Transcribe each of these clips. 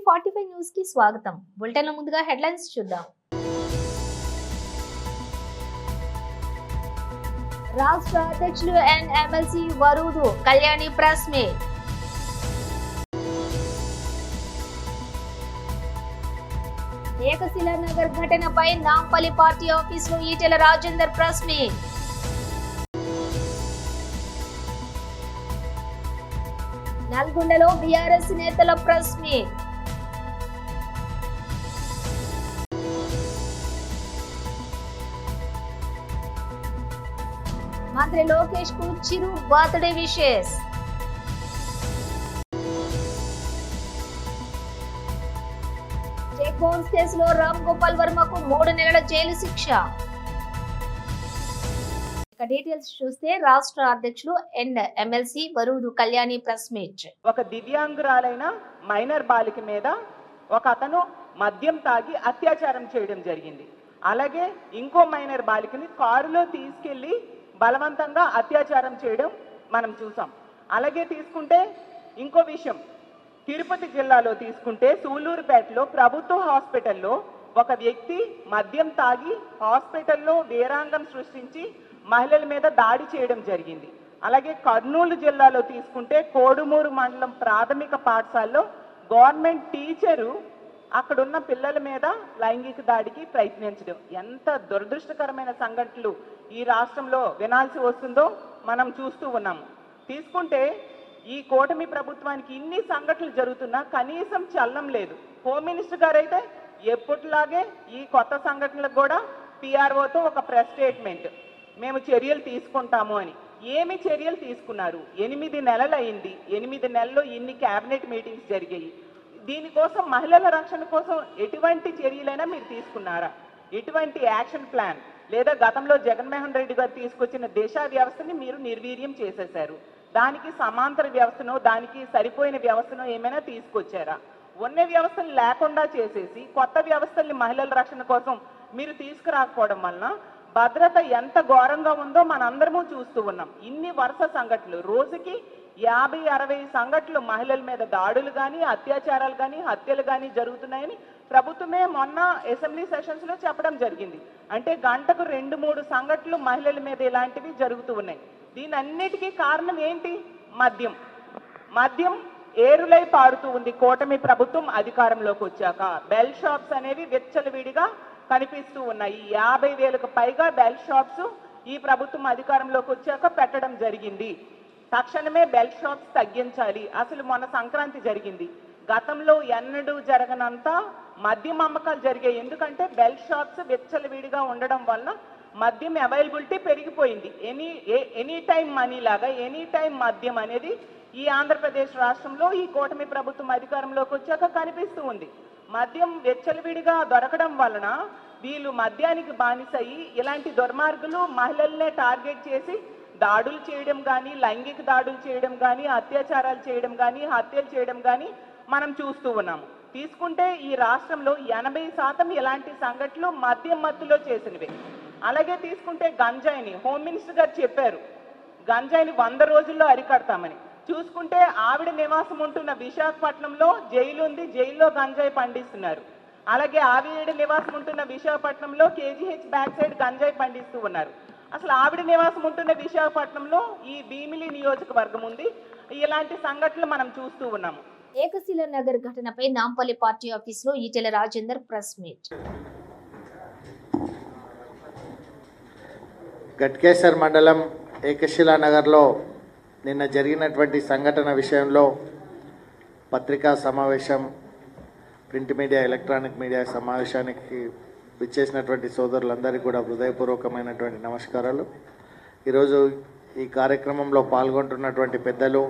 టీవీ45 news కి స్వాగతం. Bulletin లో ముందుగా హెడ్లైన్స్ చూద్దాం. రాష్ట్ర అధ్యక్షులు MLC Varudu Kalyani press meet. Ekashila Nagar ఘటనపై నాంపల్లి పార్టీ ఆఫీసులో ఈటెల రాజేందర్ ప్రెస్ మీట్. నల్గొండలో బీఆర్ఎస్ నేతల ప్రెస్ మీట్. మంత్రి లోకేష్ కు Chiru birthday wishes. Cheque bounce కేసులో రామ్ గోపాల్ వర్మకు 3 నెలల జైలు శిక్ష. ఇక డీటెయిల్స్ చూస్తే రాష్ట్ర అధ్యక్షులు MLC Varudu Kalyani press meet. ఒక దివ్యాంగురాలైన మైనర్ బాలిక మీద ఒక అతను మద్యం తాగి అత్యాచారం చేయడం జరిగింది. అలాగే ఇంకో మైనర్ బాలికని కారులో తీసుకెళ్లి బలవంతంగా అత్యాచారం చేయడం మనం చూసాం. అలాగే తీసుకుంటే ఇంకో విషయం, తిరుపతి జిల్లాలో తీసుకుంటే సూలూరుపేటలో ప్రభుత్వ హాస్పిటల్లో ఒక వ్యక్తి మద్యం తాగి హాస్పిటల్లో వీరాంగం సృష్టించి మహిళల మీద దాడి చేయడం జరిగింది. అలాగే కర్నూలు జిల్లాలో తీసుకుంటే కోడుమూరు మండలం ప్రాథమిక పాఠశాలలో గవర్నమెంట్ టీచరు అక్కడున్న పిల్లల మీద లైంగిక దాడికి ప్రయత్నించడం. ఎంత దురదృష్టకరమైన సంఘటనలు ఈ రాష్ట్రంలో వినాల్సి వస్తుందో మనం చూస్తూ ఉన్నాము. తీసుకుంటే ఈ కూటమి ప్రభుత్వానికి ఇన్ని సంఘటనలు జరుగుతున్నా కనీసం చలనం లేదు. హోమ్ మినిస్టర్ గారు అయితే ఎప్పటిలాగే ఈ కొత్త సంఘటనలకు కూడా పిఆర్ఓతో ఒక ప్రెస్ స్టేట్మెంట్, మేము చర్యలు తీసుకుంటాము అని. ఏమి చర్యలు తీసుకున్నారు? 8 నెలలు అయింది. 8 నెలల్లో ఇన్ని క్యాబినెట్ మీటింగ్స్ జరిగాయి. దీనికోసం మహిళల రక్షణ కోసం ఎటువంటి చర్యలైనా మీరు తీసుకున్నారా? ఎటువంటి యాక్షన్ ప్లాన్ లేదా గతంలో జగన్మోహన్ రెడ్డి గారు తీసుకొచ్చిన దిశ వ్యవస్థని మీరు నిర్వీర్యం చేసేశారు. దానికి సమాంతర వ్యవస్థనో దానికి సరిపోయిన వ్యవస్థనో ఏమైనా తీసుకొచ్చారా? ఉన్న వ్యవస్థలు లేకుండా చేసేసి కొత్త వ్యవస్థల్ని మహిళల రక్షణ కోసం మీరు తీసుకురాకపోవడం వలన భద్రత ఎంత ఘోరంగా ఉందో మనందరము చూస్తూ ఉన్నాం. ఇన్ని వరుస సంఘటనలు, రోజుకి 50-60 సంఘటనలు మహిళల మీద దాడులు కానీ అత్యాచారాలు కానీ హత్యలు కానీ జరుగుతున్నాయని ప్రభుత్వమే మొన్న అసెంబ్లీ సెషన్స్ లో చెప్పడం జరిగింది. అంటే గంటకు 2-3 సంఘటనలు మహిళల మీద ఇలాంటివి జరుగుతూ ఉన్నాయి. దీని అన్నిటికీ కారణం ఏంటి? మద్యం ఏరులై పారుతూ ఉంది. కూటమి ప్రభుత్వం అధికారంలోకి వచ్చాక బెల్ షాప్స్ అనేవి విచ్చలవిడిగా కనిపిస్తూ ఉన్నాయి. 50,000కు పైగా బెల్ షాప్స్ ఈ ప్రభుత్వం అధికారంలోకి వచ్చాక పెట్టడం జరిగింది. తక్షణమే బెల్ షాప్స్ తగ్గించాలి. అసలు మొన్న సంక్రాంతి జరిగింది, గతంలో ఎన్నడూ జరగనంత మద్యం అమ్మకాలు జరిగాయి. ఎందుకంటే బెల్ షాప్స్ విచ్చలవిడిగా ఉండడం వల్ల మద్యం అవైలబిలిటీ పెరిగిపోయింది. ఎనీ టైం మనీ లాగా ఎనీ టైం మద్యం అనేది ఈ ఆంధ్రప్రదేశ్ రాష్ట్రంలో ఈ కూటమి ప్రభుత్వం అధికారంలోకి వచ్చాక కనిపిస్తూ ఉంది. మద్యం వెచ్చలవిడిగా దొరకడం వలన వీళ్ళు మద్యానికి బానిసయ్యి ఇలాంటి దుర్మార్గులు మహిళల్నే టార్గెట్ చేసి దాడులు చేయడం కానీ, లైంగిక దాడులు చేయడం కానీ, అత్యాచారాలు చేయడం కానీ, హత్యలు చేయడం కానీ మనం చూస్తూ ఉన్నాము. తీసుకుంటే ఈ రాష్ట్రంలో 80% ఇలాంటి సంఘటనలు మద్యం మత్తులో చేసినవి. అలాగే తీసుకుంటే గంజాయిని హోమ్ మినిస్టర్ గారు చెప్పారు, గంజాయిని 100 రోజుల్లో అరికడతామని. చూసుకుంటే ఆవిడ నివాసం ఉంటున్న విశాఖపట్నంలో జైలు ఉంది, జైల్లో గంజాయి పండిస్తున్నారు. అలాగే ఆవిడ నివాసం ఉంటున్న విశాఖపట్నంలో కేజీహెచ్ బ్యాక్ సైడ్ గంజాయి పండిస్తూ ఉన్నారు. అసలు ఆవిడ నివాసం ఉంటున్న విశాఖపట్నంలో ఈ భీమిలి నియోజకవర్గం ఉంది. ఇలాంటి సంఘటనలు మనం చూస్తూ ఉన్నాము. ఏకశిలా నగర్ ఘటనపై నాంపల్లి పార్టీ ఆఫీసులో ఈటెల రాజేందర్ ప్రెస్ మీట్. గట్కేసర్ మండలం ఏకశిలా నగర్లో నిన్న జరిగినటువంటి సంఘటన విషయంలో పత్రికా సమావేశం, ప్రింట్ మీడియా, ఎలక్ట్రానిక్ మీడియా సమావేశానికి విచ్చేసినటువంటి సోదరులందరికీ కూడా హృదయపూర్వకమైనటువంటి నమస్కారాలు. ఈరోజు ఈ కార్యక్రమంలో పాల్గొంటున్నటువంటి పెద్దలు,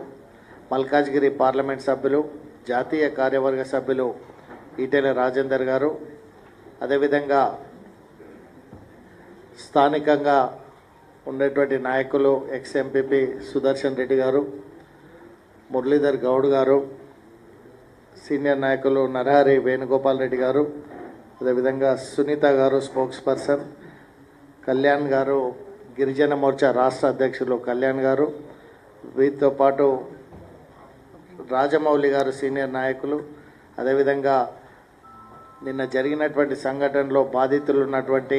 మల్కాజ్గిరి పార్లమెంట్ సభ్యులు, జాతీయ కార్యవర్గ సభ్యులు ఈటెల రాజేందర్ గారు, అదేవిధంగా స్థానికంగా ఉండేటువంటి నాయకులు ఎక్స్ ఎంపీపీ సుదర్శన్ రెడ్డి గారు, మురళీధర్ గౌడ్ గారు, సీనియర్ నాయకులు నరహరి వేణుగోపాల్ రెడ్డి గారు, అదేవిధంగా సునీత గారు స్పోక్స్ పర్సన్, కళ్యాణ్ గారు గిరిజన మోర్చా రాష్ట్ర అధ్యక్షులు కళ్యాణ్ గారు, వీరితో పాటు రాజమౌళి గారు సీనియర్ నాయకులు, అదేవిధంగా నిన్న జరిగినటువంటి సంఘటనలో బాధితులు ఉన్నటువంటి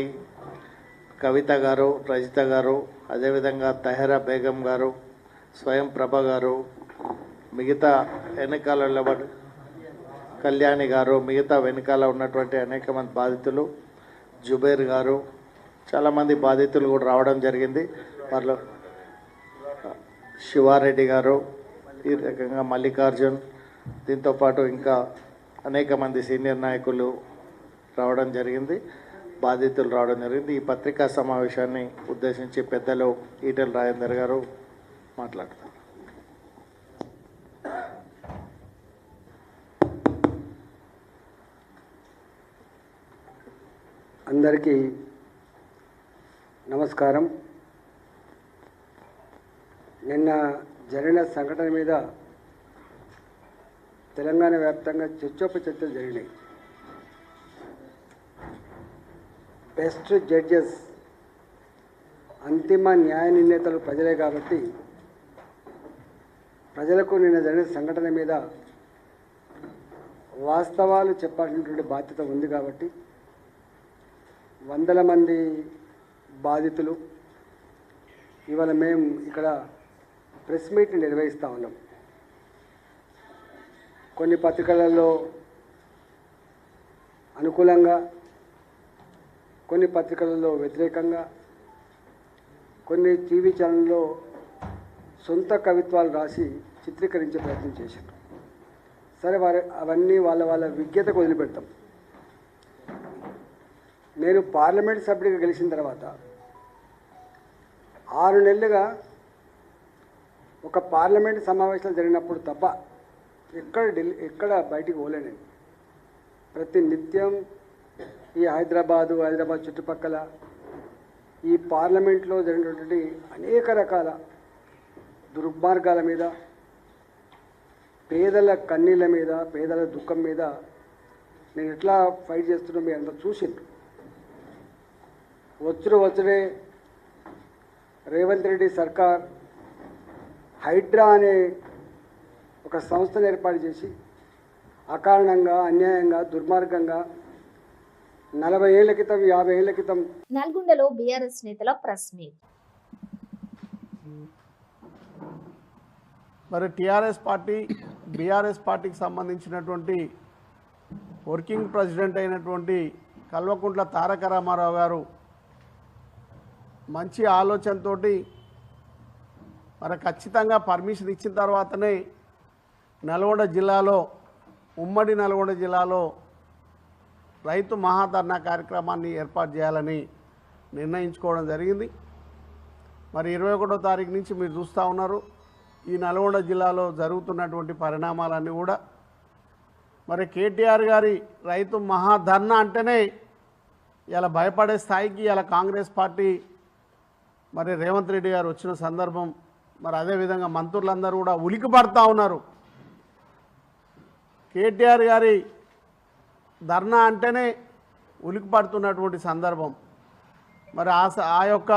కవిత గారు, రజిత గారు, అదేవిధంగా తహరా బేగం గారు, స్వయం ప్రభ గారు, మిగతా వెనకాల కళ్యాణి గారు, మిగతా వెనకాల ఉన్నటువంటి అనేక మంది బాధితులు, జుబేర్ గారు, చాలామంది బాధితులు కూడా రావడం జరిగింది. వారిలో శివారెడ్డి గారు, ఈ రకంగా మల్లికార్జున్, దీంతోపాటు ఇంకా అనేక మంది సీనియర్ నాయకులు రావడం జరిగింది, బాధితులు రావడం జరిగింది. ఈ పత్రికా సమావేశాన్ని ఉద్దేశించి పెద్దలు ఈటెల రాజేందర్ గారు మాట్లాడతారు. అందరికీ నమస్కారం. నిన్న జరిగిన సంఘటన మీద తెలంగాణ వ్యాప్తంగా చర్చోపచర్చలు జరిగినాయి. బెస్ట్ జడ్జెస్, అంతిమ న్యాయ నిర్ణేతలు ప్రజలే కాబట్టి ప్రజలకు నిన్న జరిగిన సంఘటన మీద వాస్తవాలు చెప్పాల్సినటువంటి బాధ్యత ఉంది కాబట్టి వందల మంది బాధితులు ఇవాళ మేము ఇక్కడ ప్రెస్ మీట్ నిర్వహిస్తూ ఉన్నాం. కొన్ని పత్రికలలో అనుకూలంగా, కొన్ని పత్రికలలో వ్యతిరేకంగా, కొన్ని టీవీ ఛానల్లో సొంత కవిత్వాలు రాసి చిత్రీకరించే ప్రయత్నం చేశారు. సరే, అవన్నీ వాళ్ళ విజ్ఞతకు వదిలిపెడతాం. నేను పార్లమెంట్ సభ్యుడిగా గెలిచిన తర్వాత 6 నెలలుగా ఒక పార్లమెంట్ సమావేశాలు జరిగినప్పుడు తప్ప ఎక్కడ బయటికి పోలేను. ప్రతి నిత్యం ఈ హైదరాబాద్ చుట్టుపక్కల ఈ పార్లమెంట్లో జరిగినటువంటి అనేక రకాల దుర్మార్గాల మీద, పేదల కన్నీళ్ళ మీద, పేదల దుఃఖం మీద నేను ఎట్లా ఫైట్ చేస్తున్నా మీరు అందరూ చూసిండ్రు. వచ్చుడే రేవంత్ రెడ్డి సర్కార్ హైడ్రా అనే ఒక సంస్థను ఏర్పాటు చేసి అకారణంగా, అన్యాయంగా, దుర్మార్గంగా 40 ఏళ్ల క్రితం, 50 ఏళ్ల క్రితం నల్గొండలో బీఆర్ఎస్ నేతల ప్రెస్ మీట్. మరి టీఆర్ఎస్ పార్టీ, బీఆర్ఎస్ పార్టీకి సంబంధించినటువంటి వర్కింగ్ ప్రెసిడెంట్ అయినటువంటి కల్వకుంట్ల తారక రామారావు గారు మంచి ఆలోచనతోటి మరి ఖచ్చితంగా పర్మిషన్ ఇచ్చిన తర్వాతనే నల్గొండ జిల్లాలో, ఉమ్మడి నల్గొండ జిల్లాలో రైతు మహాధర్నా కార్యక్రమాన్ని ఏర్పాటు చేయాలని నిర్ణయించుకోవడం జరిగింది. మరి 21వ తారీఖు నుంచి మీరు చూస్తూ ఉన్నారు ఈ నల్గొండ జిల్లాలో జరుగుతున్నటువంటి పరిణామాలన్నీ కూడా. మరి కేటీఆర్ గారి రైతు మహాధర్నా అంటేనే ఇలా భయపడే స్థాయికి ఇలా కాంగ్రెస్ పార్టీ, మరి రేవంత్ రెడ్డి గారు వచ్చిన సందర్భం, మరి అదేవిధంగా మంత్రులందరూ కూడా ఉలికి పడుతూ ఉన్నారు. కేటీఆర్ గారి ధర్నా అంటేనే ఉలికి పడుతున్నటువంటి సందర్భం. మరి ఆ యొక్క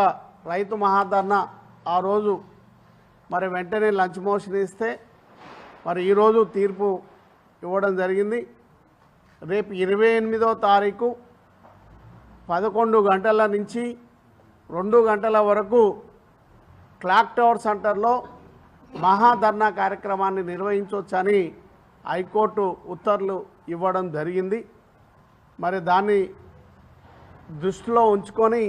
రైతు మహాధర్నా ఆ రోజు మరి వెంటనే లంచ్ మోషన్ ఇస్తే మరి ఈరోజు తీర్పు ఇవ్వడం జరిగింది. రేపు 28వ తారీఖు 11 గంటల నుంచి 2 గంటల వరకు క్లాక్ టవర్ సెంటర్లో మహాధర్నా కార్యక్రమాన్ని నిర్వహించవచ్చని హైకోర్టు ఉత్తర్వులు ఇవ్వడం జరిగింది. మరి దాన్ని దృష్టిలో ఉంచుకొని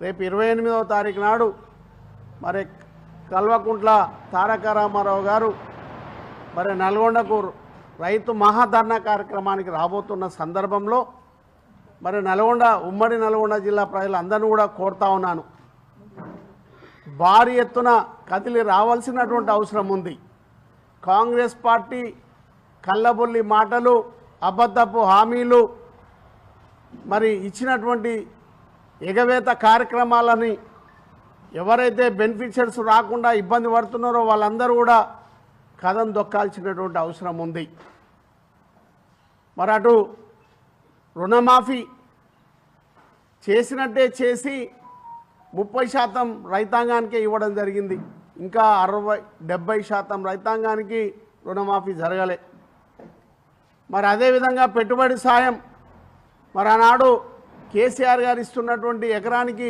రేపు 28వ తారీఖు నాడు మరి కల్వకుంట్ల తారక రామారావు గారు మరి నల్గొండకు రైతు మహాధర్నా కార్యక్రమానికి రాబోతున్న సందర్భంలో మరి ఉమ్మడి నల్గొండ జిల్లా ప్రజలందరినీ కూడా కోరుతా ఉన్నాను, భారీ ఎత్తున కదిలి రావాల్సినటువంటి అవసరం ఉంది. కాంగ్రెస్ పార్టీ కల్లబొల్లి మాటలు, అబద్ధపు హామీలు, మరి ఇచ్చినటువంటి ఎగవేత కార్యక్రమాలని ఎవరైతే బెనిఫిషియర్స్ రాకుండా ఇబ్బంది పడుతున్నారో వాళ్ళందరూ కూడా కథం దొక్కాల్సినటువంటి అవసరం ఉంది. మరి అటు రుణమాఫీ చేసినట్టే చేసి 30% రైతాంగానికే ఇవ్వడం జరిగింది. ఇంకా 60-70% రైతాంగానికి రుణమాఫీ జరగలే. మరి అదేవిధంగా పెట్టుబడి సాయం మరి ఆనాడు కేసీఆర్ గారు ఇస్తున్నటువంటి ఎకరానికి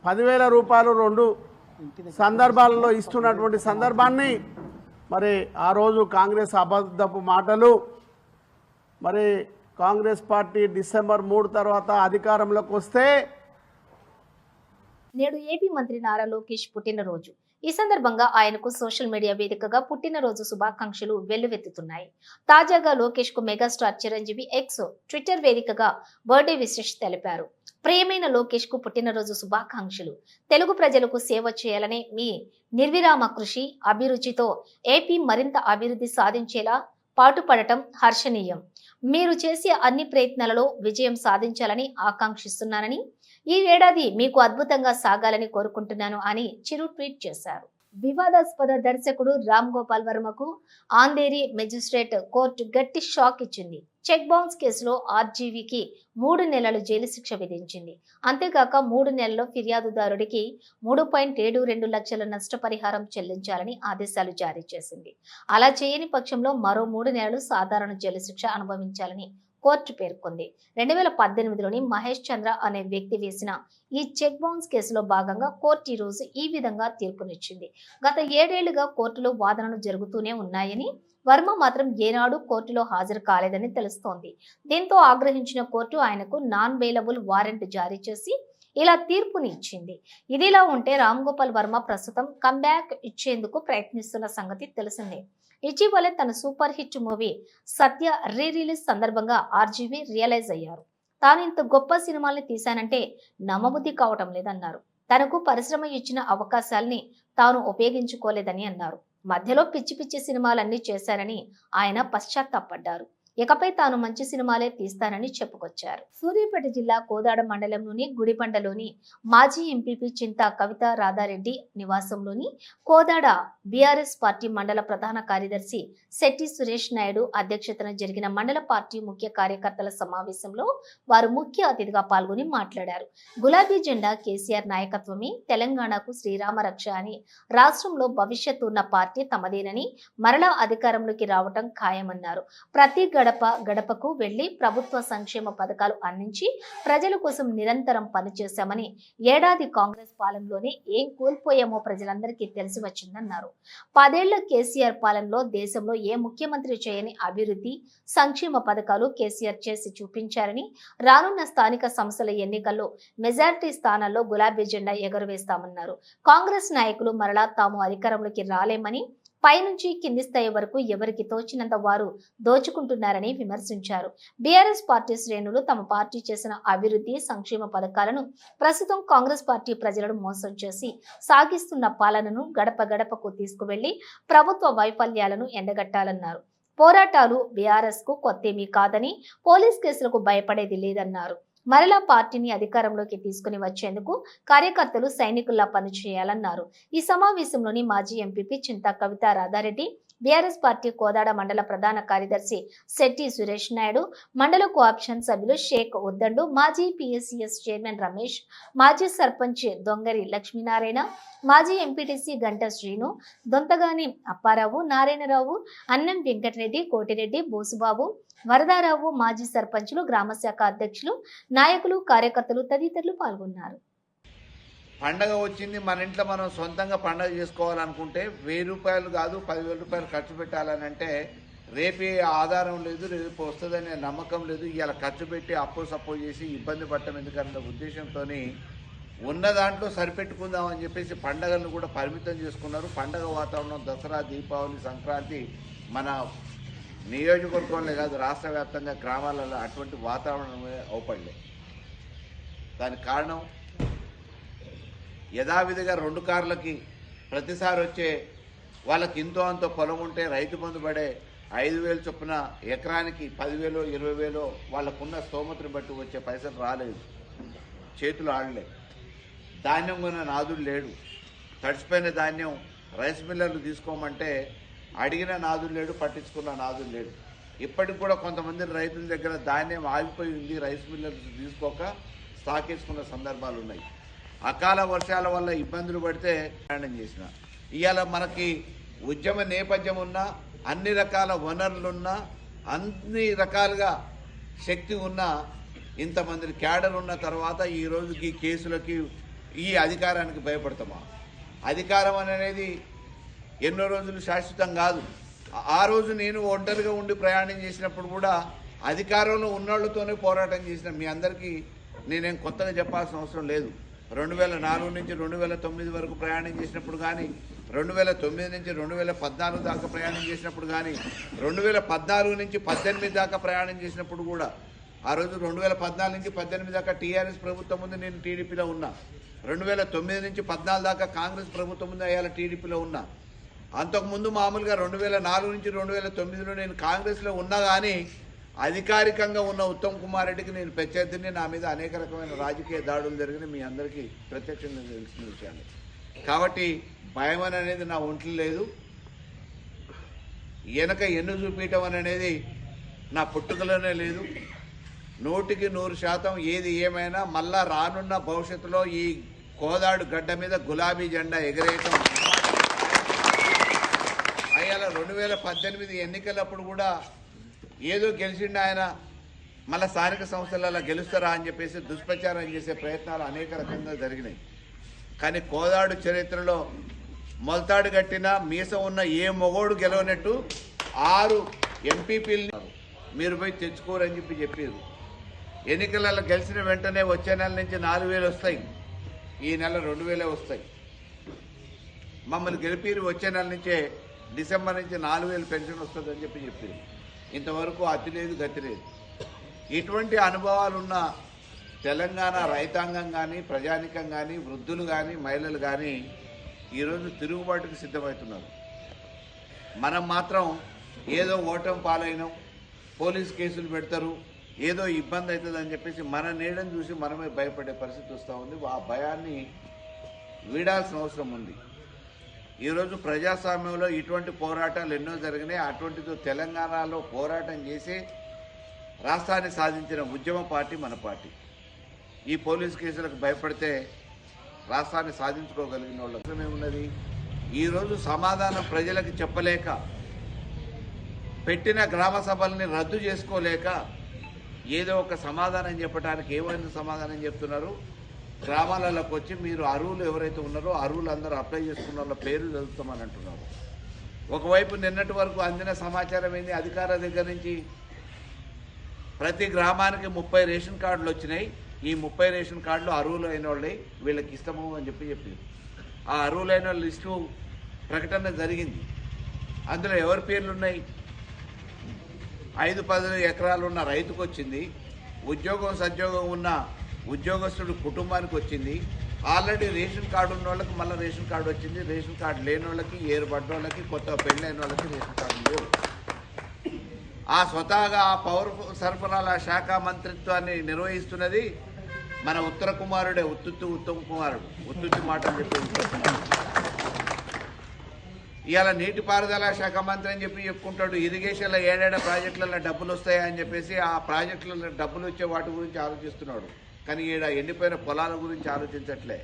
10,000 రూపాయలు 2 సందర్భాలలో ఇస్తున్నటువంటి సందర్భాన్ని మరి ఆ రోజు కాంగ్రెస్ అబద్ధపు మాటలు, మరి కాంగ్రెస్ పార్టీ డిసెంబర్ 3 తర్వాత అధికారంలోకి వస్తే నేడు ఏపీ మంత్రి నారా లోకేష్ పుట్టినరోజు. ఈ సందర్భంగా ఆయనకు సోషల్ మీడియా వేదికగా పుట్టినరోజు శుభాకాంక్షలు వెల్లువెత్తుతున్నాయి. తాజాగా లోకేష్ కు మెగాస్టార్ చిరంజీవి ఎక్స్ ట్విట్టర్ వేదికగా బర్త్డే విషెస్ తెలిపారు. ప్రియమైన లోకేష్ కు పుట్టినరోజు శుభాకాంక్షలు. తెలుగు ప్రజలకు సేవ చేయాలనే మీ నిర్విరామ కృషి, అభిరుచితో ఏపీ మరింత అభివృద్ధి సాధించేలా పాటుపడటం హర్షణీయం. మీరు చేసే అన్ని ప్రయత్నాలలో విజయం సాధించాలని ఆకాంక్షిస్తున్నానని, ఈ ఏడాది మీకు అద్భుతంగా సాగాలని కోరుకుంటున్నాను అని చిరు ట్వీట్ చేశారు. వివాదాస్పద దర్శకుడు రామ్ గోపాల్ వర్మకు ఆంధేరి మెజిస్ట్రేట్ కోర్టు గట్టి షాక్ ఇచ్చింది. చెక్ బౌన్స్ కేసులో ఆర్జీవీకి 3 నెలలు జైలు శిక్ష విధించింది. అంతేకాక 3 నెలల్లో ఫిర్యాదుదారుడికి 3.72 లక్షల నష్టపరిహారం చెల్లించాలని ఆదేశాలు జారీ చేసింది. అలా చేయని పక్షంలో మరో 3 నెలలు సాధారణ జైలు శిక్ష అనుభవించాలని కోర్టు పేర్కొంది. 2018లోని మహేష్ చంద్ర అనే వ్యక్తి వేసిన ఈ చెక్ బౌన్స్ కేసులో భాగంగా కోర్టు ఈ రోజు ఈ విధంగా తీర్పునిచ్చింది. గత 7 ఏళ్లుగా కోర్టులో వాదనలు జరుగుతూనే ఉన్నాయని, వర్మ మాత్రం ఏనాడు కోర్టులో హాజరు కాలేదని తెలుస్తోంది. దీంతో ఆగ్రహించిన కోర్టు ఆయనకు నాన్ బెయిలబుల్ వారెంట్ జారీ చేసి ఇలా తీర్పుని ఇచ్చింది. ఇదిలా ఉంటే రామ్ గోపాల్ వర్మ ప్రస్తుతం కంబ్యాక్ ఇచ్చేందుకు ప్రయత్నిస్తున్న సంగతి తెలిసిందే. ఇటీవలే తన సూపర్ హిట్ మూవీ సత్య రిలీజ్ సందర్భంగా ఆర్జీవీ రియలైజ్ అయ్యారు. తాను ఇంత గొప్ప సినిమాల్ని తీశానంటే నమ్మబుద్ధి కావటం లేదన్నారు. తనకు పరిశ్రమ ఇచ్చిన అవకాశాల్ని తాను ఉపయోగించుకోలేదని అన్నారు. మధ్యలో పిచ్చి పిచ్చి సినిమాలన్నీ చేశారని ఆయన పశ్చాత్తాపడ్డారు. ఇకపై తాను మంచి సినిమాలే తీస్తానని చెప్పుకొచ్చారు. సూర్యాపేట జిల్లా కోదాడ మండలంలోని గుడిబండలోని మాజీ ఎంపీపీ చింతా కవిత రాధారెడ్డి నివాసంలోని కోదాడ బీఆర్ఎస్ పార్టీ మండల ప్రధాన కార్యదర్శి శెట్టి సురేష్ నాయుడు అధ్యక్షతన జరిగిన మండల పార్టీ ముఖ్య కార్యకర్తల సమావేశంలో వారు ముఖ్య అతిథిగా పాల్గొని మాట్లాడారు. గులాబీ జెండా కేసీఆర్ నాయకత్వమే తెలంగాణకు శ్రీరామ రక్ష అని, రాష్ట్రంలో భవిష్యత్తు ఉన్న పార్టీ తమదేనని, మరలా అధికారంలోకి రావటం ఖాయమన్నారు. ప్రతి గడప గడపకు వెళ్లి ప్రభుత్వ సంక్షేమ పథకాలు అందించి ప్రజల కోసం నిరంతరం పనిచేశామని, ఏడాది కాంగ్రెస్ పాలనలోనే ఏం కోల్పోయామో ప్రజలందరికీ తెలిసి వచ్చిందన్నారు. 10 ఏళ్ల కేసీఆర్ పాలనలో దేశంలో ఏ ముఖ్యమంత్రి చేయని అభివృద్ధి సంక్షేమ పథకాలు కేసీఆర్ చేసి చూపించారని, రానున్న స్థానిక సంస్థల ఎన్నికల్లో మెజారిటీ స్థానాల్లో గులాబీ జెండా ఎగురవేస్తామన్నారు. కాంగ్రెస్ నాయకులు మరలా తాము అధికారంలోకి రాలేమని, పైనుంచి కింది స్థాయి వరకు ఎవరికి తోచినంత వారు దోచుకుంటున్నారని విమర్శించారు. బీఆర్ఎస్ పార్టీ శ్రేణులు తమ పార్టీ చేసిన అభివృద్ధి సంక్షేమ పథకాలను ప్రస్తుతం కాంగ్రెస్ పార్టీ ప్రజలను మోసం చేసి సాగిస్తున్న పాలనను గడప గడపకు తీసుకువెళ్లి ప్రభుత్వ వైఫల్యాలను ఎండగట్టాలన్నారు. పోరాటాలు బీఆర్ఎస్ కు కొత్తేమీ కాదని, పోలీస్ కేసులకు భయపడేది లేదన్నారు. మరలా పార్టీని అధికారంలోకి తీసుకుని వచ్చేందుకు కార్యకర్తలు సైనికుల్లా పనిచేయాలన్నారు. ఈ సమావేశంలోని మాజీ ఎంపీపీ చింతా కవిత రాధారెడ్డి, బీఆర్ఎస్ పార్టీ కోదాడ మండల ప్రధాన కార్యదర్శి శెట్టి సురేష్ నాయుడు, మండల కోఆప్షన్ సభ్యులు షేక్ ఉద్దండు, మాజీ పిఎస్సిఎస్ చైర్మన్ రమేష్, మాజీ సర్పంచ్ దొంగరి లక్ష్మీనారాయణ, మాజీ ఎంపీటీసీ గంట శ్రీను, దొంతగాని అప్పారావు, నారాయణరావు, అన్నం వెంకటరెడ్డి, కోటిరెడ్డి, బోసుబాబు, వరదారావు, మాజీ సర్పంచులు, గ్రామశాఖ అధ్యక్షులు, నాయకులు, కార్యకర్తలు తదితరులు పాల్గొన్నారు. పండగ వచ్చింది, మన ఇంట్లో మనం సొంతంగా పండగ చేసుకోవాలనుకుంటే 1000 రూపాయలు కాదు 10,000 రూపాయలు ఖర్చు పెట్టాలని అంటే రేపే ఆధారం లేదు, రేపు వస్తుందనే నమ్మకం లేదు. ఇలా ఖర్చు పెట్టి అప్పు సపోజ్ చేసి ఇబ్బంది పడటం ఎందుకన్న ఉద్దేశంతో ఉన్న దాంట్లో సరిపెట్టుకుందాం అని చెప్పేసి పండగలను కూడా పరిమితం చేసుకున్నారు. పండగ వాతావరణం దసరా, దీపావళి, సంక్రాంతి మన నియోజకవర్గంలో కాదు రాష్ట్ర వ్యాప్తంగా గ్రామాలలో అటువంటి వాతావరణమే అవపడలే. దానికి కారణం యథావిధిగా 2 కార్లకి ప్రతిసారి వచ్చే వాళ్ళకి ఇంతో అంతో పొలం ఉంటే రైతు బంధు పడే 5,000 చొప్పున ఎకరానికి 10,000 20,000 వాళ్ళకున్న స్తోమతను బట్టి వచ్చే పైసలు రాలేదు, చేతులు ఆడలేదు. ధాన్యం కొన్న నాదుడు లేడు, తడిసిపోయిన ధాన్యం రైస్ మిల్లర్లు తీసుకోమంటే అడిగిన నాదుడు లేడు, పట్టించుకున్న నాదుడు లేడు. ఇప్పటికి కూడా కొంతమంది రైతుల దగ్గర ధాన్యం ఆగిపోయి ఉంది, రైస్ మిల్లర్లు తీసుకోక స్టాక్ వేసుకున్న సందర్భాలు ఉన్నాయి. అకాల వర్షాల వల్ల ఇబ్బందులు పడితే ప్రయాణం చేసిన ఇవాళ మనకి ఉద్యమ నేపథ్యం ఉన్నా, అన్ని రకాల వనరులున్నా, అన్ని రకాలుగా శక్తి ఉన్న ఇంతమంది క్యాడర్ ఉన్న తర్వాత ఈ రోజుకి కేసులకి ఈ అధికారానికి భయపడతామా? అధికారం అనేది ఎన్నో రోజులు శాశ్వతం కాదు. ఆ రోజు నేను ఒంటరిగా ఉండి ప్రయాణం చేసినప్పుడు కూడా అధికారంలో ఉన్నోళ్లతోనే పోరాటం చేసిన మీ అందరికీ నేనేం కొత్తగా చెప్పాల్సిన అవసరం లేదు. 2004 నుంచి 2009 వరకు ప్రయాణం చేసినప్పుడు కానీ, 2009 నుంచి 2014 దాకా ప్రయాణం చేసినప్పుడు కానీ, 2014 నుంచి 18 దాకా ప్రయాణం చేసినప్పుడు కూడా, ఆ రోజు 2014 నుంచి 18 దాకా టీఆర్ఎస్ ప్రభుత్వం ముందు నేను టీడీపీలో ఉన్నా. 2009 నుంచి 14 దాకా కాంగ్రెస్ ప్రభుత్వం ముందు అయ్యాల టీడీపీలో ఉన్నా. అంతకుముందు మామూలుగా 2004 నుంచి 2009లో నేను కాంగ్రెస్లో ఉన్నా కానీ అధికారికంగా ఉన్న ఉత్తమ్ కుమార్ రెడ్డికి నేను ప్రత్యర్థిని. నా మీద అనేక రకమైన రాజకీయ దాడులు జరిగిన మీ అందరికీ ప్రత్యక్షంగా తెలిసిన విషయాలు. కాబట్టి భయం అనేది నా ఒంట్లో లేదు. వెనక ఎన్ను చూపించడం అనేది నా పుట్టుకలోనే లేదు. 100% ఏది ఏమైనా మళ్ళా రానున్న భవిష్యత్తులో ఈ కోదాడు గడ్డ మీద గులాబీ జెండా ఎగరేయటం. అయ్యాల 2018 ఎన్నికలప్పుడు కూడా ఏదో గెలిచిండు ఆయన, మళ్ళీ స్థానిక సంస్థలలో గెలుస్తారా అని చెప్పేసి దుష్ప్రచారం చేసే ప్రయత్నాలు అనేక రకంగా జరిగినాయి. కానీ కోదాడు చరిత్రలో మొలతాడు కట్టిన మీసం ఉన్న ఏ మొగోడు గెలవనట్టు 6 ఎంపీపీలని మీరు పోయి తెచ్చుకోరని చెప్పారు. ఎన్నికలలో గెలిచిన వెంటనే వచ్చే నెల నుంచి 4,000 వస్తాయి, ఈ నెల 2,000 వస్తాయి. మమ్మల్ని గెలిపి వచ్చే నెల నుంచే డిసెంబర్ నుంచి 4,000 పెన్షన్ వస్తుందని చెప్పారు. ఇంతవరకు అతి లేదు గతి లేదు. ఇటువంటి అనుభవాలున్న తెలంగాణ రైతాంగం కానీ, ప్రజానికం కానీ, వృద్ధులు కానీ, మహిళలు కానీ ఈరోజు తిరుగుబాటుకు సిద్ధమవుతున్నారు. మనం మాత్రం ఏదో ఓటం పాలైనం, పోలీస్ కేసులు పెడతారు, ఏదో ఇబ్బంది అవుతుందని చెప్పేసి మన నీడని చూసి మనమే భయపడే పరిస్థితి వస్తూ ఉంది. ఆ భయాన్ని వీడాల్సిన అవసరం ఉంది. ఈరోజు ప్రజాస్వామ్యంలో ఇటువంటి పోరాటాలు ఎన్నో జరిగినాయి. అటువంటితో తెలంగాణలో పోరాటం చేసి రాష్ట్రాన్ని సాధించిన ఉద్యమ పార్టీ మన పార్టీ. ఈ పోలీస్ కేసులకు భయపడితే రాష్ట్రాన్ని సాధించుకోగలిగిన వాళ్ళమే ఉన్నది. ఈరోజు సమాధానం ప్రజలకు చెప్పలేక, పెట్టిన గ్రామ సభల్ని రద్దు చేసుకోలేక ఏదో ఒక సమాధానం చెప్పడానికి ఏమైనా సమాధానం చెప్తున్నారు. గ్రామాలలోకి వచ్చి మీరు అరువులు ఎవరైతే ఉన్నారో అరువులు అందరూ అప్లై చేసుకున్న వాళ్ళ పేర్లు చదువుతామని అంటున్నారు. ఒకవైపు నిన్నటి వరకు అందిన సమాచారం ఏంది, అధికారుల దగ్గర నుంచి ప్రతి గ్రామానికి 30 రేషన్ కార్డులు వచ్చినాయి. ఈ 30 రేషన్ కార్డులు అరువులు అయిన వాళ్ళే, వీళ్ళకి ఇష్టము అని చెప్పారు. ఆ అరువులైన వాళ్ళ లిస్టు ప్రకటన జరిగింది. అందులో ఎవరి పేర్లు ఉన్నాయి? 5-10 ఎకరాలు ఉన్న రైతుకు వచ్చింది, ఉద్యోగం సద్యోగం ఉన్న ఉద్యోగస్తుడు కుటుంబానికి వచ్చింది, ఆల్రెడీ రేషన్ కార్డు ఉన్న వాళ్ళకి మళ్ళీ రేషన్ కార్డు వచ్చింది, రేషన్ కార్డు లేని వాళ్ళకి, ఏరుబడ్డ వాళ్ళకి, కొత్త పెళ్ళైన వాళ్ళకి రేషన్ కార్డు లేవు. ఆ స్వతహాగా ఆ పౌర సరఫరాల శాఖ మంత్రిత్వాన్ని నిర్వహిస్తున్నది మన ఉత్తర కుమారుడే, ఉత్తమ్ కుమారుడు. ఉత్తుత్తి మాటలు చెప్పి ఇవాళ నీటిపారుదల శాఖ మంత్రి అని చెప్పి చెప్పుకుంటాడు. ఇరిగేషన్లో ఏడేడ ప్రాజెక్టులలో డబ్బులు వస్తాయా అని చెప్పేసి ఆ ప్రాజెక్టులలో డబ్బులు వచ్చే వాటి గురించి ఆలోచిస్తున్నాడు. కానీ ఈడ ఎండిపోయిన పొలాల గురించి ఆలోచించట్లే.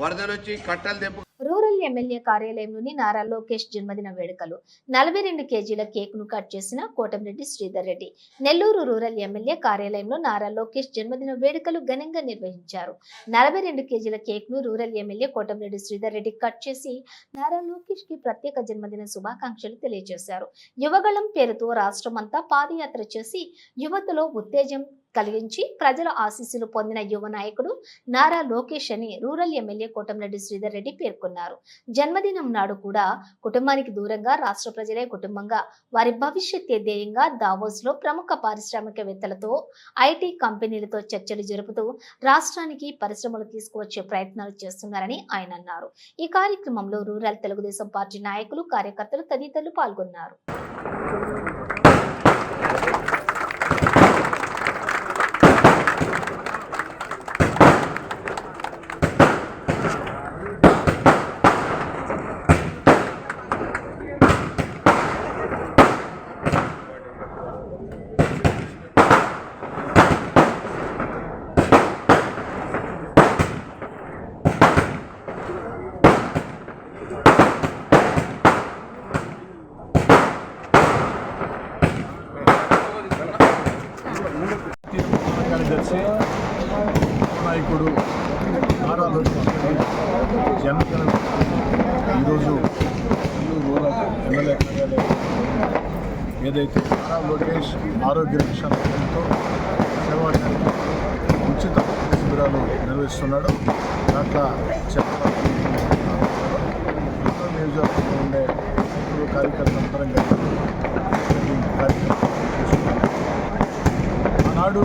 వరదలు వచ్చి కట్టలు తెంపు. రూరల్ ఎమ్మెల్యే కార్యాలయంలోని నారా లోకేష్ జన్మదిన వేడుకలు. 42 కేజీల కేక్ ను కట్ చేసిన కోటంరెడ్డి శ్రీధర్ రెడ్డి. నెల్లూరు రూరల్ ఎమ్మెల్యే కార్యాలయంలో నారా లోకేష్ జన్మదిన వేడుకలు ఘనంగా నిర్వహించారు. 42 కేజీల కేక్ ను rural MLA Kotamreddy Sridhar Reddy cut చేసి నారా లోకేష్ కి ప్రత్యేక జన్మదిన శుభాకాంక్షలు తెలియజేశారు. యువగళం పేరుతో రాష్ట్రమంతా పాదయాత్ర చేసి యువతలో ఉత్తేజం కలిగించి ప్రజల ఆశీస్సులు పొందిన యువ నాయకుడు నారా లోకేష్ అని రూరల్ ఎమ్మెల్యే కోటంరెడ్డి శ్రీధర్ రెడ్డి పేర్కొన్నారు. జన్మదినం నాడు కూడా కుటుంబానికి దూరంగా రాష్ట్ర ప్రజలే కుటుంబంగా వారి భవిష్యత్ ధ్యేయంగా దావోస్ లో ప్రముఖ పారిశ్రామికవేత్తలతో, ఐటీ కంపెనీలతో చర్చలు జరుపుతూ రాష్ట్రానికి పరిశ్రమలు తీసుకువచ్చే ప్రయత్నాలు చేస్తున్నారని ఆయన అన్నారు. ఈ కార్యక్రమంలో రూరల్ తెలుగుదేశం పార్టీ నాయకులు, కార్యకర్తలు తదితరులు పాల్గొన్నారు. జనగణ ఈరోజు రూరల్ ఎమ్మెల్యే కార్యాలయం ఏదైతే నారా లోకేష్ ఆరోగ్య రక్షణతో సేవానికి ఉచిత శిబిరాలు నిర్వహిస్తున్నాడో దాంట్లో చెప్పాలి నియోజకవర్గంలో ఉండే రైతులు కార్యకర్తలందరం కలిసి కార్యక్రమం చేసుకున్నాం. ఆనాడు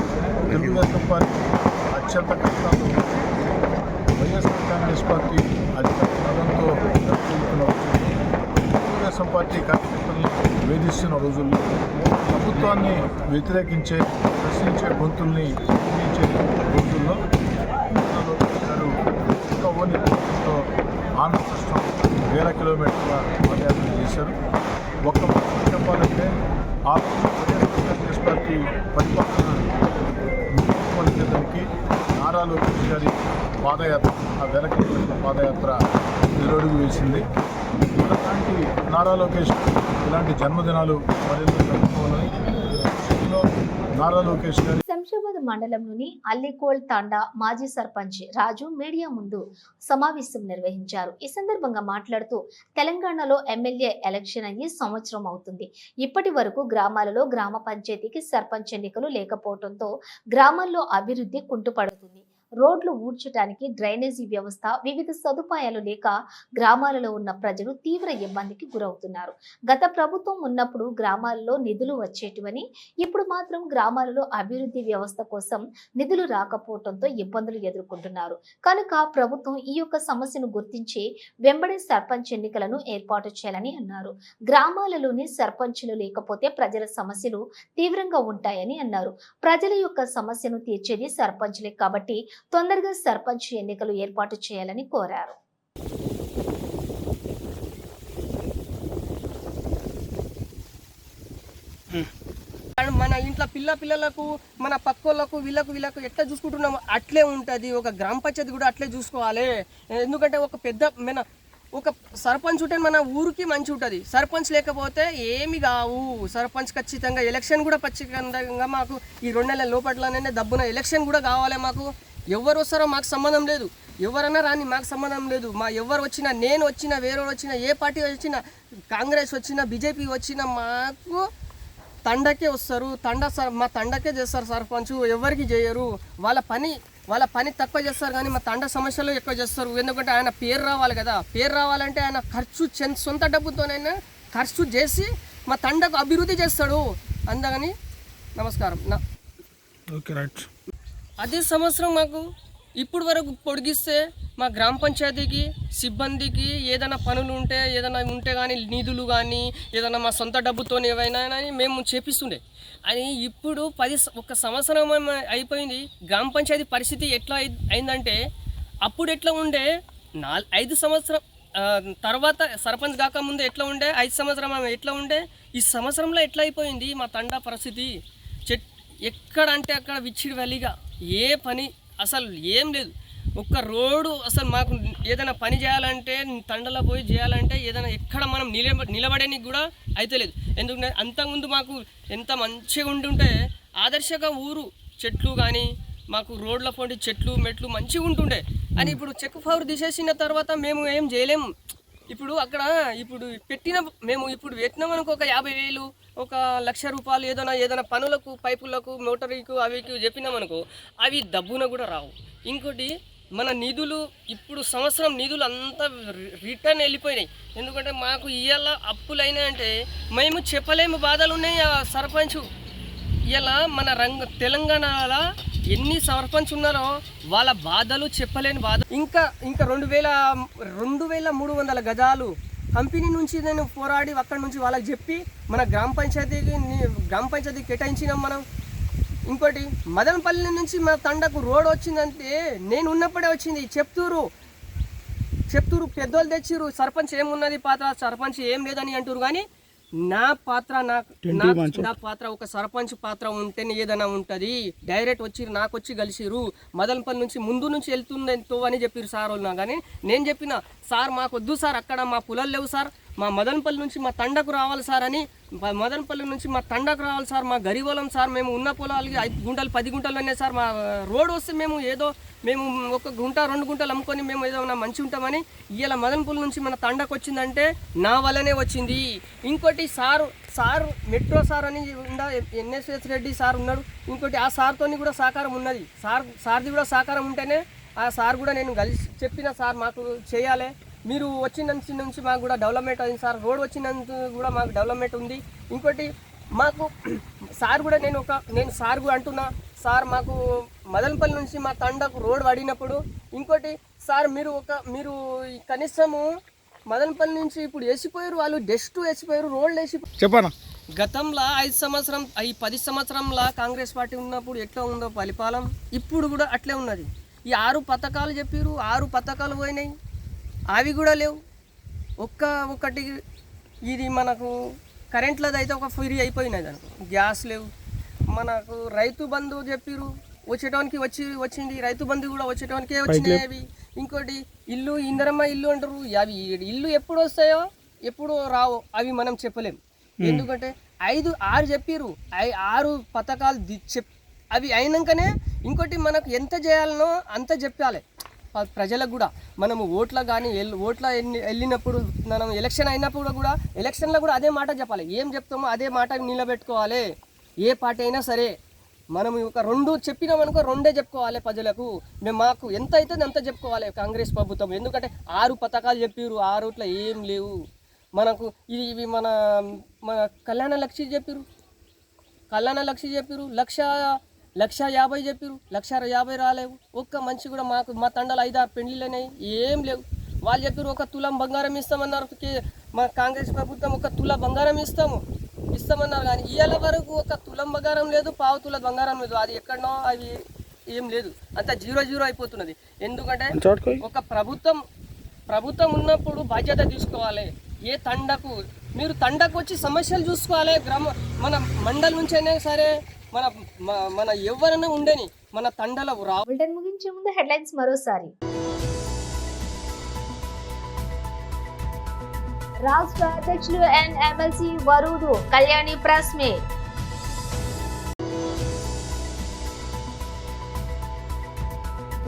తెలుగుదేశం పార్టీ అత్యంత కష్టాలు వైఎస్ఆర్ కాంగ్రెస్ పార్టీ అధికారంతో జరుపుతున్న తెలుగుదేశం పార్టీ కార్యకర్తలను వేధిస్తున్న రోజుల్లో ప్రభుత్వాన్ని వ్యతిరేకించే ప్రశ్నించే గొంతుల్ని ఖండించే రోజుల్లో గారు ఒక్క ఓని ప్రభుత్వంతో ఆంధ్ర రాష్ట్రం వేల కిలోమీటర్ల పాదయాత్ర చేశారు. ఒక్క మాట చెప్పాలంటే ఆ వైఎస్ఆర్ కాంగ్రెస్ పార్టీ పరిపాలన దానికి నారా లోకేష్ గారి పాదయాత్ర ఆ వేల కిలోమీటర్ల పాదయాత్ర నిరడుగు వేసింది. ఇలాంటి నారా లోకేష్ ఇలాంటి జన్మదినాలు మరింత జరుపుకోవాలని నారా లోకేష్ గారి శంషాబాద్ మండలంలోని అల్లికోల్ తాండా మాజీ సర్పంచ్ రాజు మీడియా ముందు సమావేశం నిర్వహించారు. ఈ సందర్భంగా మాట్లాడుతూ తెలంగాణలో ఎమ్మెల్యే ఎలక్షన్ అయ్యి సంవత్సరం అవుతుంది. ఇప్పటి వరకు గ్రామాలలో గ్రామ పంచాయతీకి సర్పంచ్ ఎన్నికలు లేకపోవడంతో గ్రామాల్లో అభివృద్ధి కుంటుపడుతుంది. రోడ్లు ఊడ్చడానికి డ్రైనేజీ వ్యవస్థ, వివిధ సదుపాయాలు లేక గ్రామాలలో ఉన్న ప్రజలు తీవ్ర ఇబ్బందికి గురవుతున్నారు. గత ప్రభుత్వం ఉన్నప్పుడు గ్రామాలలో నిధులు వచ్చేటివని, ఇప్పుడు మాత్రం గ్రామాలలో అభివృద్ధి వ్యవస్థ కోసం నిధులు రాకపోవడంతో ఇబ్బందులు ఎదుర్కొంటున్నారు. కనుక ప్రభుత్వం ఈ యొక్క సమస్యను గుర్తించి వెంబడే సర్పంచ్ ఎన్నికలను ఏర్పాటు చేయాలని అన్నారు. గ్రామాలలోని సర్పంచులు లేకపోతే ప్రజల సమస్యలు తీవ్రంగా ఉంటాయని అన్నారు. ప్రజల యొక్క సమస్యను తీర్చేది సర్పంచులే కాబట్టి తొందరగా సర్పంచ్ ఎన్నికలు ఏర్పాటు చేయాలని కోరారు. మన ఇంట్లో పిల్లలకు మన పక్కోళ్ళకు వీళ్ళకు ఎట్లా చూసుకుంటున్నామో అట్లే ఉంటుంది. ఒక గ్రామ పంచాయతీ కూడా అట్లే చూసుకోవాలి. ఎందుకంటే ఒక సర్పంచ్ ఉంటే మన ఊరికి మంచి ఉంటుంది. సర్పంచ్ లేకపోతే ఏమి కావు. సర్పంచ్ ఖచ్చితంగా ఎలక్షన్ కూడా ఖచ్చితంగా మాకు ఈ 2 నెలల లోపట్లనే దబ్బున ఎలక్షన్ కూడా కావాలి. మాకు ఎవరు వస్తారో మాకు సంబంధం లేదు, ఎవరన్నా రాని మాకు సంబంధం లేదు. ఎవరు వచ్చినా, నేను వచ్చినా, వేరే వచ్చినా, ఏ పార్టీ వచ్చినా, కాంగ్రెస్ వచ్చినా, బీజేపీ వచ్చినా మాకు తండకే వస్తారు. మా తండకే చేస్తారు సర్పంచ్, ఎవరికి చేయరు. వాళ్ళ పని తక్కువ చేస్తారు కానీ మా తండ సమస్యలు ఎక్కువ చేస్తారు. ఎందుకంటే ఆయన పేరు రావాలి కదా. పేరు రావాలంటే ఆయన సొంత డబ్బుతోనైనా ఖర్చు చేసి మా తండకు అభివృద్ధి చేస్తాడు. అందుకని నమస్కారం. Okay right. అదే సంవత్సరం మాకు ఇప్పుడు వరకు పొడిగిస్తే మా గ్రామ పంచాయతీకి సిబ్బందికి ఏదైనా పనులు ఉంటే కానీ నిధులు కానీ ఏదైనా మా సొంత డబ్బుతో ఏవైనా మేము చేపిస్తుండే. అని ఇప్పుడు ఒక సంవత్సరం అయిపోయింది. గ్రామ పంచాయతీ పరిస్థితి ఎట్లా అయిందంటే అప్పుడు ఎట్లా ఉండే 5 సంవత్సరం తర్వాత సర్పంచ్ కాకముందు ఎట్లా ఉండే, 5 సంవత్సరం ఎట్లా ఉండే, ఈ సంవత్సరంలో ఎట్లా అయిపోయింది మా తండా పరిస్థితి. ఎక్కడంటే అక్కడ విచ్చిడి వెళ్ళిగా ఏ పని అసలు ఏం లేదు. ఒక్క రోడ్డు అసలు మాకు ఏదైనా పని చేయాలంటే తండలో పోయి చేయాలంటే ఏదైనా ఎక్కడ మనం నిలబడేనికి కూడా అయితే లేదు. ఎందుకంటే అంతకుముందు మాకు ఎంత మంచిగా ఉంటుంటే ఆదర్శంగా ఊరు, చెట్లు కానీ మాకు రోడ్ల పొంటి చెట్లు మెట్లు మంచిగా ఉంటుండే. అని ఇప్పుడు చెక్ పవర్ తీసేసిన తర్వాత మేము ఏం చేయలేము. ఇప్పుడు అక్కడ మేము పెట్టినాం అనుకో, ఒక 50,000 ఒక 1,00,000 రూపాయలు ఏదైనా పనులకు, పైపులకు, మోటరీకు అవికి చెప్పినామనుకో అవి దబ్బున కూడా రావు. ఇంకోటి మన నిధులు ఇప్పుడు సంవత్సరం నిధులు అంతా రిటర్న్ వెళ్ళిపోయినాయి. ఎందుకంటే మాకు ఇవాళ అప్పులైనా అంటే మేము చెప్పలేము బాధలు ఉన్నాయి. ఆ సర్పంచ్ ఇలా మన తెలంగాణలో ఎన్ని సర్పంచ్ ఉన్నారో వాళ్ళ బాధలు చెప్పలేని బాధ. ఇంకా 2,300 గజాలు కంపెనీ నుంచి నేను పోరాడి అక్కడి నుంచి వాళ్ళకి చెప్పి మన గ్రామ పంచాయతీ కేటాయించినాం మనం. ఇంకోటి మదనపల్లి నుంచి మన తండకు రోడ్ వచ్చిందంటే నేను ఉన్నప్పుడే వచ్చింది. చెప్తూరు పెద్దోళ్ళు తెచ్చిరు, సర్పంచ్ ఏమున్నది పాత్ర, సర్పంచ్ ఏం లేదని అంటారు. కానీ నా పాత్ర ఒక సర్పంచ్ పాత్ర ఉంటేనే ఏదైనా ఉంటుంది. డైరెక్ట్ నాకు వచ్చి కలిసిరు. మదనపల్లి నుంచి ముందు నుంచి వెళ్తుందో అని చెప్పారు సార్ వాళ్ళు. కానీ నేను చెప్పిన సార్ మాకు వద్దు సార్, అక్కడ మా పొలాలు లేవు సార్, మా మదనపల్లి నుంచి మా తండకు రావాలి సార్ అని, మదనపల్లి నుంచి మా తండకు రావాలి సార్, మా గరీబోళం సార్, మేము ఉన్న పొలాలకి 5 గుంటలు 10 గుంటలు ఉన్నాయి సార్, మా రోడ్ వస్తే మేము 1 గుంట 2 గుంటలు అమ్ముకొని మేము ఏదైనా మంచి ఉంటామని ఇలా మదనపల్లి నుంచి మన తండకు వచ్చిందంటే నా వల్లనే వచ్చింది. ఇంకోటి సార్ మెట్రో సార్ అని ఎన్ఎస్ఎస్ రెడ్డి సార్ ఉన్నాడు, ఇంకోటి ఆ సార్తో కూడా సహకారం ఉన్నది, సార్ది కూడా సహకారం ఉంటేనే ఆ సార్ కూడా నేను కలిసి చెప్పిన సార్ మాకు చేయాలి, మీరు వచ్చిన నుంచి మాకు కూడా డెవలప్మెంట్ అయింది సార్, రోడ్ వచ్చినందుకు కూడా మాకు డెవలప్మెంట్ ఉంది. ఇంకోటి మాకు సార్ కూడా నేను సార్ కూడా అంటున్నా సార్, మాకు మదనపల్లి నుంచి మా తండకు రోడ్ పడినప్పుడు, ఇంకోటి సార్ మీరు కనీసము మదనపల్లి నుంచి ఇప్పుడు వేసిపోయారు, వాళ్ళు డస్ట్ వేసిపోయారు, రోడ్లు వేసిపోయారు. చెప్పనా గతంలో 10 సంవత్సరంలో కాంగ్రెస్ పార్టీ ఉన్నప్పుడు ఎట్లా ఉందో పరిపాలన ఇప్పుడు కూడా అట్లే ఉన్నది. ఈ 6 పథకాలు చెప్పారు, 6 పథకాలు పోయినాయి, అవి కూడా లేవు. ఒకటి ఇది మనకు కరెంట్లది అయితే ఒక ఫ్రీ అయిపోయినది అనుకో, గ్యాస్ లేవు. మనకు రైతు బంధు చెప్పారు, వచ్చేటానికి వచ్చింది, రైతు బంధు కూడా వచ్చేటానికే వచ్చినాయి అవి. ఇంకోటి ఇల్లు ఇందరమ్మ ఇల్లు అంటారు, అవి ఇల్లు ఎప్పుడు వస్తాయో ఎప్పుడు రావో అవి మనం చెప్పలేం. ఎందుకంటే 5-6 చెప్పారు, 6 పథకాలు అవి అయినాకనే ఇంకోటి మనకు ఎంత చేయాలనో అంత చెప్పాలి ప్రజలకు కూడా. మనము ఓట్ల కానీ వెళ్ళినప్పుడు, మనం ఎలక్షన్ అయినప్పుడు కూడా ఎలక్షన్లో కూడా అదే మాట చెప్పాలి, ఏం చెప్తామో అదే మాట నిలబెట్టుకోవాలి. ఏ పార్టీ అయినా సరే మనం ఒక 2 చెప్పినామనుకో 2 చెప్పుకోవాలి ప్రజలకు, మాకు ఎంత అవుతుంది అంత చెప్పుకోవాలి కాంగ్రెస్ ప్రభుత్వం. ఎందుకంటే 6 పథకాలు చెప్పారు, 6 ఏం లేవు మనకు. ఇవి మన కళ్యాణ లక్ష్మి చెప్పారు, 1,50,000 చెప్పారు, 1,50,000 రాలేవు. ఒక్క మంచి కూడా మా తండాలు 5-6 పెళ్లిళ్ళైనాయి, ఏం లేవు. వాళ్ళు చెప్పారు 1 తులం బంగారం ఇస్తామన్నారు, మా కాంగ్రెస్ ప్రభుత్వం 1 తుల బంగారం ఇస్తామన్నారు, కానీ ఇవాళ వరకు 1 తులం బంగారం లేదు, 1/4 తుల బంగారం లేదు. అది ఎక్కడనో అది ఏం లేదు, అంతా 0 అయిపోతున్నది. ఎందుకంటే ఒక ప్రభుత్వం ఉన్నప్పుడు బాధ్యత తీసుకోవాలి. ఏ తండకు మీరు వచ్చి సమస్యలు చూసుకోవాలి. మన మండలం నుంచి అయినా సరే, మన ఎవరైనా ఉండని మన తండలో బులెటిన్ ముగించే ముందు హెడ్లైన్స్ మరోసారి. రాష్ట్ర అధ్యక్షులు MLC Varudu Kalyani press meet.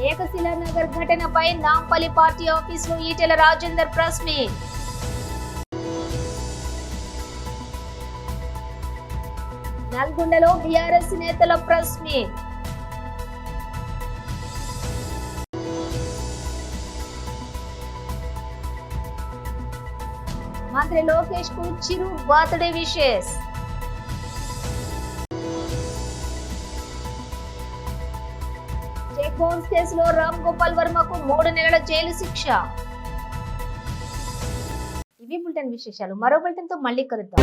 Ekashila Nagar ఘటనపై నాంపల్లి పార్టీ ఆఫీసులో ఈటెల రాజేందర్ ప్రెస్ మీట్. నల్గొండలో బీఆర్ఎస్ నేతల ప్రెస్ మీట్. మంత్రి లోకేష్ కు Chiru birthday wishes. Cheque bounce కేసులో రామ్ గోపాల్ వర్మకు 3 నెలల జైలు శిక్ష. ఇవి బులెటిన్ విశేషాలు. మరో బులెటిన్ తో మళ్ళీ కలుద్దాం.